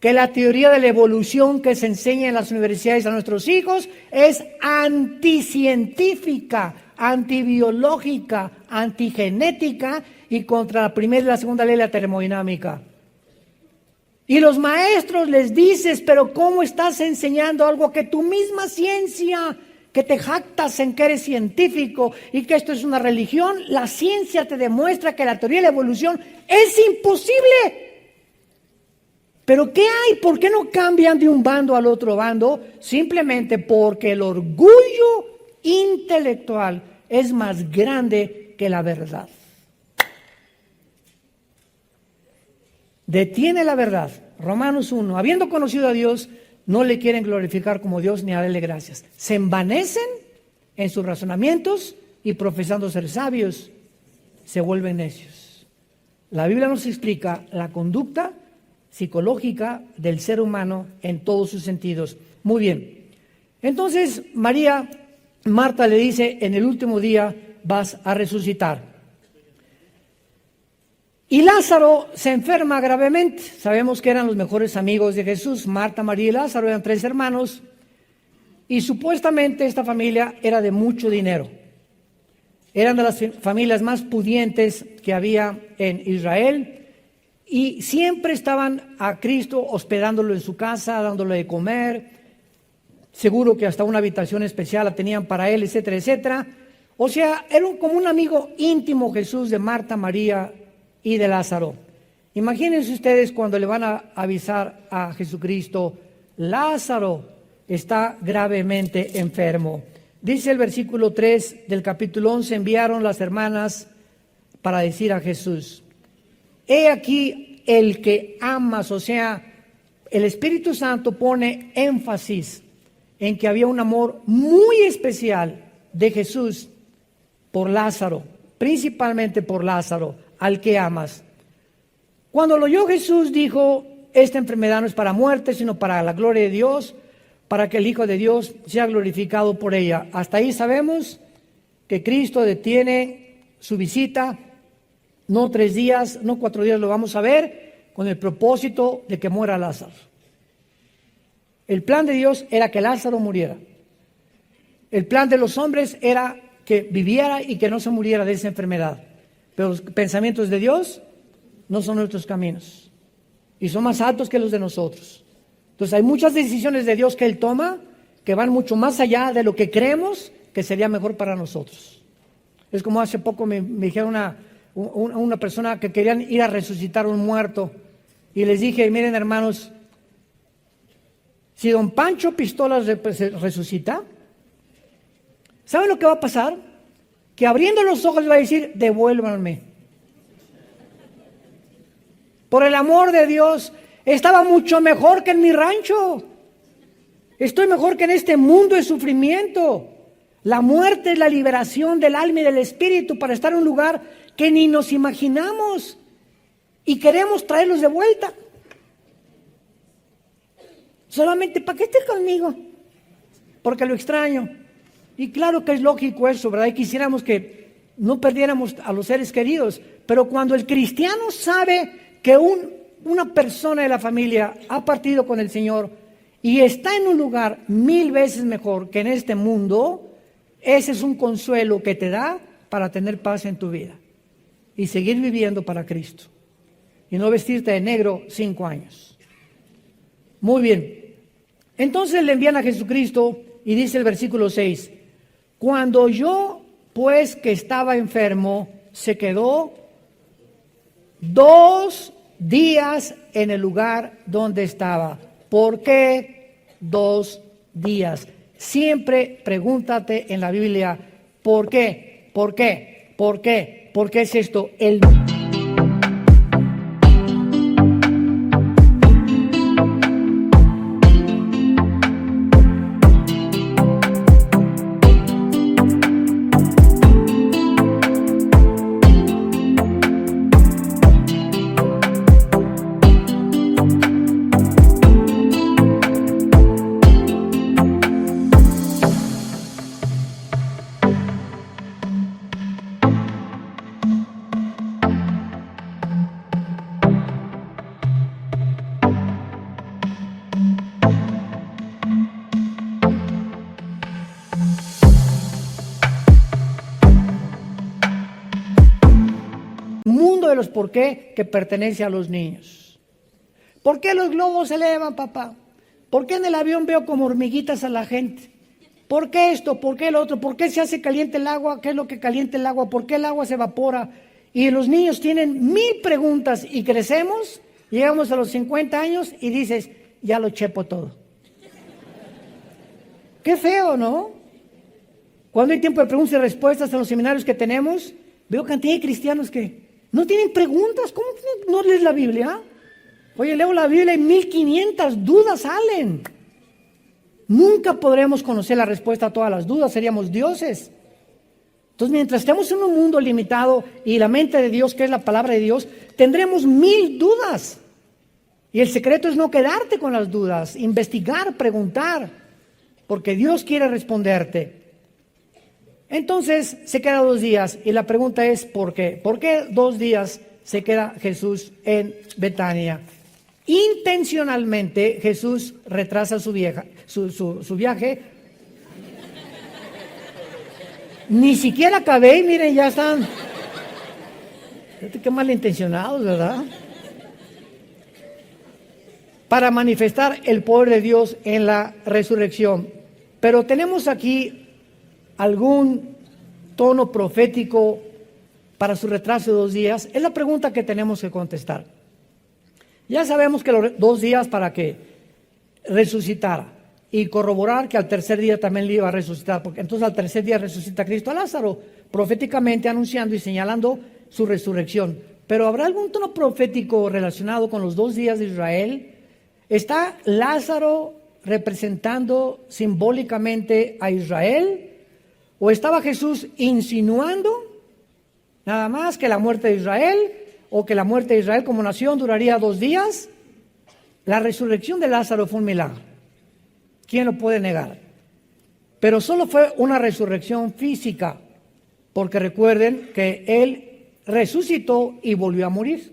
que la teoría de la evolución que se enseña en las universidades a nuestros hijos es anticientífica, antibiológica, antigenética y contra la primera y la segunda ley de la termodinámica. Y los maestros les dices, pero ¿cómo estás enseñando algo que tu misma ciencia, que te jactas en que eres científico y que esto es una religión? La ciencia te demuestra que la teoría de la evolución es imposible. ¿Pero qué hay? ¿Por qué no cambian de un bando al otro bando? Simplemente porque el orgullo intelectual es más grande que la verdad. Detiene la verdad. Romanos 1. Habiendo conocido a Dios, no le quieren glorificar como Dios ni darle gracias. Se envanecen en sus razonamientos y profesando ser sabios, se vuelven necios. La Biblia nos explica la conducta psicológica del ser humano en todos sus sentidos. Muy bien. Entonces, Marta le dice, en el último día vas a resucitar. Y Lázaro se enferma gravemente. Sabemos que eran los mejores amigos de Jesús. Marta, María y Lázaro eran 3 hermanos. Y supuestamente esta familia era de mucho dinero. Eran de las familias más pudientes que había en Israel. Y siempre estaban a Cristo hospedándolo en su casa, dándole de comer. Seguro que hasta una habitación especial la tenían para él, etcétera, etcétera. O sea, era como un amigo íntimo Jesús de Marta, María y de Lázaro. Imagínense ustedes cuando le van a avisar a Jesucristo, Lázaro está gravemente enfermo. Dice el versículo 3 del capítulo 11, enviaron las hermanas para decir a Jesús, he aquí el que amas, o sea, el Espíritu Santo pone énfasis en que había un amor muy especial de Jesús por Lázaro, principalmente por Lázaro, al que amas. Cuando lo oyó Jesús dijo, esta enfermedad no es para muerte, sino para la gloria de Dios, para que el Hijo de Dios sea glorificado por ella. Hasta ahí sabemos que Cristo detiene su visita, no 3 días, no 4 días, lo vamos a ver, con el propósito de que muera Lázaro. El plan de Dios era que Lázaro muriera. El plan de los hombres era que viviera y que no se muriera de esa enfermedad. Pero los pensamientos de Dios no son nuestros caminos y son más altos que los de nosotros. Entonces hay muchas decisiones de Dios que Él toma que van mucho más allá de lo que creemos que sería mejor para nosotros. Es como hace poco me dijeron una persona que querían ir a resucitar a un muerto y les dije, miren hermanos, si don Pancho Pistolas resucita, ¿saben lo que va a pasar? Que abriendo los ojos va a decir, devuélvanme. Por el amor de Dios, estaba mucho mejor que en mi rancho. Estoy mejor que en este mundo de sufrimiento. La muerte es la liberación del alma y del espíritu para estar en un lugar que ni nos imaginamos y queremos traerlos de vuelta. Solamente para que esté conmigo, porque lo extraño. Y claro que es lógico eso, ¿verdad? Y quisiéramos que no perdiéramos a los seres queridos. Pero cuando el cristiano sabe que un una persona de la familia ha partido con el Señor y está en un lugar 1000 veces mejor que en este mundo, ese es un consuelo que te da para tener paz en tu vida y seguir viviendo para Cristo y no vestirte de negro 5 años. Muy bien. Entonces le envían a Jesucristo y dice el versículo 6, cuando yo pues que estaba enfermo, se quedó 2 días en el lugar donde estaba. ¿Por qué 2 días? Siempre pregúntate en la Biblia, ¿por qué? ¿Por qué? ¿Por qué? ¿Por qué es esto? Mundo de los por qué que pertenece a los niños. ¿Por qué los globos se elevan, papá? ¿Por qué en el avión veo como hormiguitas a la gente? ¿Por qué esto? ¿Por qué lo otro? ¿Por qué se hace caliente el agua? ¿Qué es lo que calienta el agua? ¿Por qué el agua se evapora? Y los niños tienen 1000 preguntas y crecemos, llegamos a los 50 años y dices, ya lo chepo todo. Qué feo, ¿no? Cuando hay tiempo de preguntas y respuestas en los seminarios que tenemos, veo cantidad de cristianos que no tienen preguntas. ¿Cómo que no lees la Biblia? Oye, leo la Biblia y 1500 dudas salen. Nunca podremos conocer la respuesta a todas las dudas, seríamos dioses. Entonces, mientras estemos en un mundo limitado y la mente de Dios, que es la palabra de Dios, tendremos 1000 dudas. Y el secreto es no quedarte con las dudas, investigar, preguntar, porque Dios quiere responderte. Entonces se queda 2 días y la pregunta es ¿por qué? ¿Por qué 2 días se queda Jesús en Betania? Intencionalmente Jesús retrasa su viaje. Ni siquiera acabé y miren, ya están. Qué malintencionados, ¿verdad? Para manifestar el poder de Dios en la resurrección. Pero tenemos aquí algún tono profético para su retraso de 2 días. Es la pregunta que tenemos que contestar. Ya sabemos que los 2 días para que resucitara y corroborar que al tercer día también le iba a resucitar, porque entonces al tercer día resucita Cristo a Lázaro, proféticamente anunciando y señalando su resurrección. Pero ¿habrá algún tono profético relacionado con los 2 días de Israel? ¿Está Lázaro representando simbólicamente a Israel? ¿O estaba Jesús insinuando nada más que la muerte de Israel, o que la muerte de Israel como nación duraría 2 días? La resurrección de Lázaro fue un milagro. ¿Quién lo puede negar? Pero solo fue una resurrección física, porque recuerden que él resucitó y volvió a morir.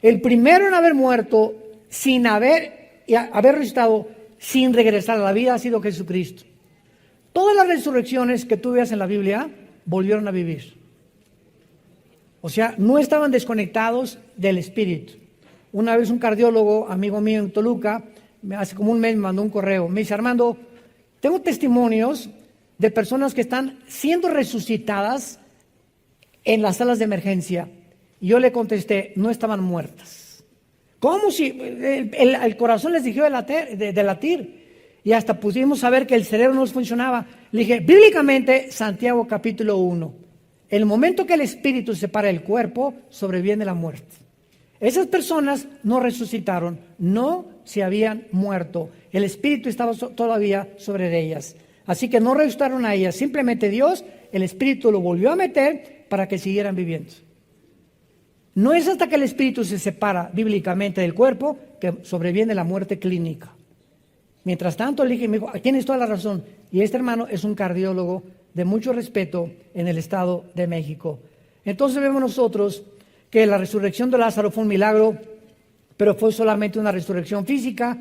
El primero en haber muerto sin haber resucitado, sin regresar a la vida, ha sido Jesucristo. Todas las resurrecciones que tú veas en la Biblia volvieron a vivir. O sea, no estaban desconectados del espíritu. Una vez un cardiólogo, amigo mío en Toluca, hace como un mes me mandó un correo. Me dice, Armando, tengo testimonios de personas que están siendo resucitadas en las salas de emergencia. Y yo le contesté, no estaban muertas. ¿Cómo si el corazón les dejó de latir? Y hasta pudimos saber que el cerebro no funcionaba. Le dije, bíblicamente, Santiago capítulo 1, el momento que el espíritu se separa del cuerpo, sobreviene la muerte. Esas personas no resucitaron, no se habían muerto. El espíritu estaba todavía sobre ellas. Así que no resucitaron a ellas, simplemente Dios, el espíritu lo volvió a meter para que siguieran viviendo. No es hasta que el espíritu se separa bíblicamente del cuerpo que sobreviene la muerte clínica. Mientras tanto, le dije, tienes toda la razón. Y este hermano es un cardiólogo de mucho respeto en el Estado de México. Entonces vemos nosotros que la resurrección de Lázaro fue un milagro, pero fue solamente una resurrección física.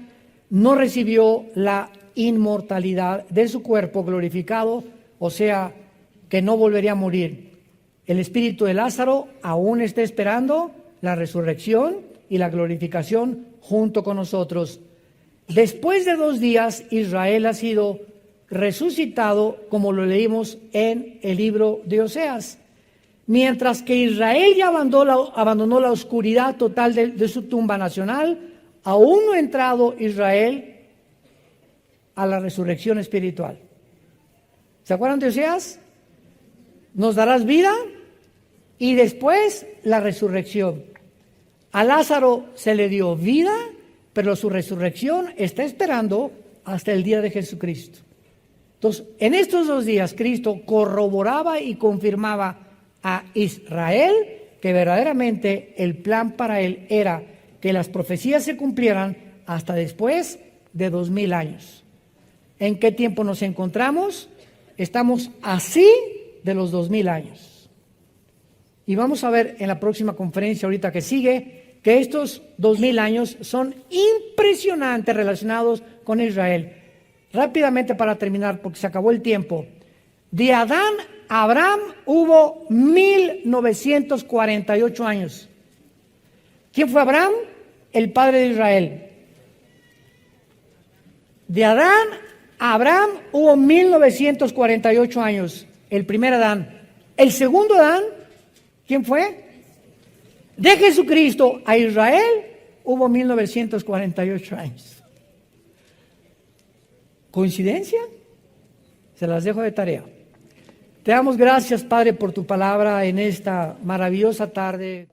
No recibió la inmortalidad de su cuerpo glorificado, o sea, que no volvería a morir. El espíritu de Lázaro aún está esperando la resurrección y la glorificación junto con nosotros. Después de 2 días, Israel ha sido resucitado, como lo leímos en el libro de Oseas. Mientras que Israel ya abandonó la oscuridad total de su tumba nacional, aún no ha entrado Israel a la resurrección espiritual. ¿Se acuerdan de Oseas? Nos darás vida y después la resurrección. A Lázaro se le dio vida, pero su resurrección está esperando hasta el día de Jesucristo. Entonces, en estos 2 días, Cristo corroboraba y confirmaba a Israel que verdaderamente el plan para él era que las profecías se cumplieran hasta después de 2000 años. ¿En qué tiempo nos encontramos? Estamos así de los 2000 años. Y vamos a ver en la próxima conferencia ahorita que sigue que estos 2000 años son impresionantes relacionados con Israel. Rápidamente para terminar, porque se acabó el tiempo. De Adán a Abraham hubo 1948 años. ¿Quién fue Abraham? El padre de Israel. De Adán a Abraham hubo 1948 años. El primer Adán. El segundo Adán, ¿quién fue? De Jesucristo a Israel hubo 1948 años. ¿Coincidencia? Se las dejo de tarea. Te damos gracias, Padre, por tu palabra en esta maravillosa tarde.